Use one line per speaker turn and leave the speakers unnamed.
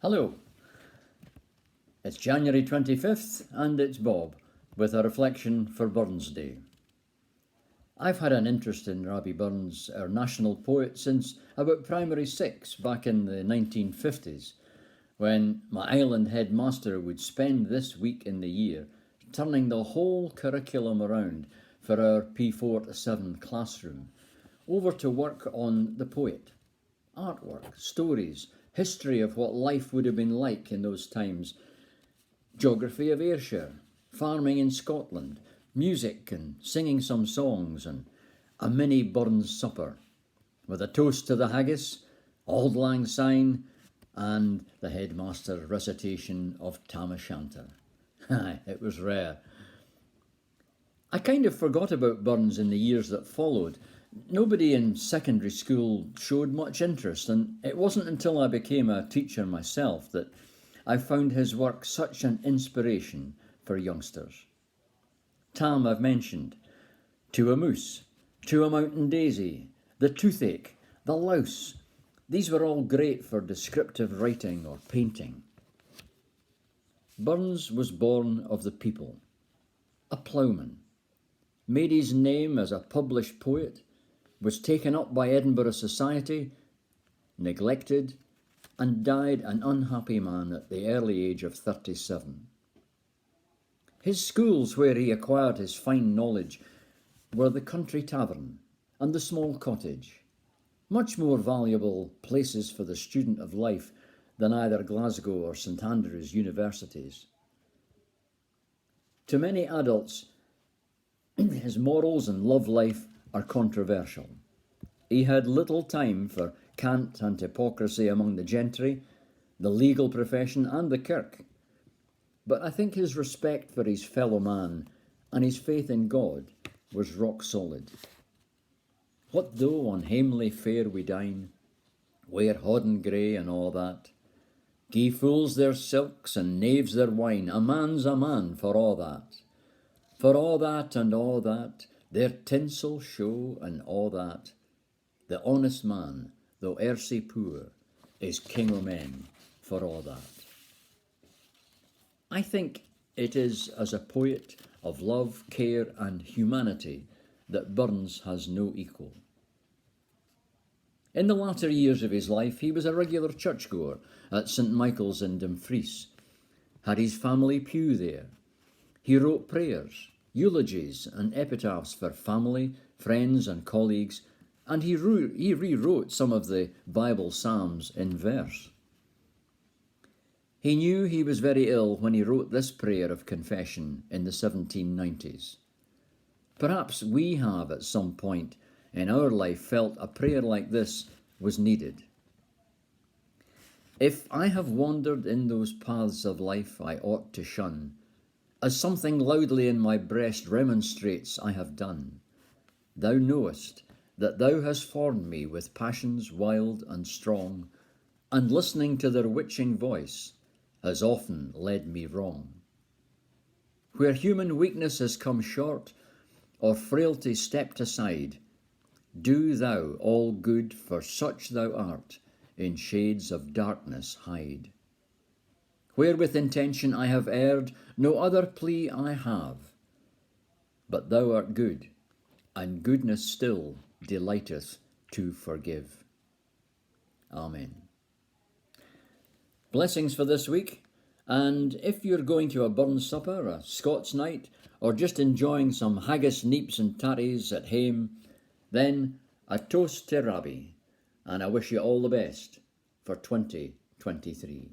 Hello, it's January 25th and it's Bob with a reflection for Burns Day. I've had an interest in Rabbie Burns, our national poet, since about primary 6 back in the 1950s, when my island headmaster would spend this week in the year turning the whole curriculum around for our P4 to 7 classroom over to work on the poet. Artwork, stories, history of what life would have been like in those times, geography of Ayrshire, farming in Scotland, music and singing some songs, and a mini Burns supper with a toast to the haggis, Auld Lang Syne, and the headmaster recitation of Tam O'Shanter. It was rare. I kind of forgot about Burns in the years that followed. Nobody in secondary school showed much interest, and it wasn't until I became a teacher myself that I found his work such an inspiration for youngsters. Tam I've mentioned, To a Moose, To a Mountain Daisy, The Toothache, The Louse. These were all great for descriptive writing or painting. Burns was born of the people, a ploughman, made his name as a published poet, was taken up by Edinburgh society, neglected, and died an unhappy man at the early age of 37. His schools where he acquired his fine knowledge were the country tavern and the small cottage, much more valuable places for the student of life than either Glasgow or St Andrews universities. To many adults, his morals and love life are controversial. He had little time for cant and hypocrisy among the gentry, the legal profession and the kirk. But I think his respect for his fellow man and his faith in God was rock solid. What though on hamely fare we dine, wear hodden grey and all that, gie fools their silks and knaves their wine, a man's a man for all that. For all that and all that, their tinsel show and all that, the honest man, though ersy poor, is king o' men for all that. I think it is as a poet of love, care and humanity that Burns has no equal. In the latter years of his life, he was a regular churchgoer at St Michael's in Dumfries, had his family pew there. He wrote prayers, eulogies and epitaphs for family, friends and colleagues, and he rewrote some of the Bible Psalms in verse. He knew he was very ill when he wrote this prayer of confession in the 1790s. Perhaps we have at some point in our life felt a prayer like this was needed. If I have wandered in those paths of life I ought to shun, as something loudly in my breast remonstrates I have done, thou knowest that thou hast formed me with passions wild and strong, and listening to their witching voice has often led me wrong. Where human weakness has come short, or frailty stepped aside, do thou all good, for such thou art, in shades of darkness hide. Where with intention I have erred, no other plea I have, but thou art good, and goodness still delighteth to forgive. Amen. Blessings for this week, and if you're going to a Burns supper, a Scots night, or just enjoying some haggis, neeps and tatties at hame, then a toast to Rabbie, and I wish you all the best for 2023.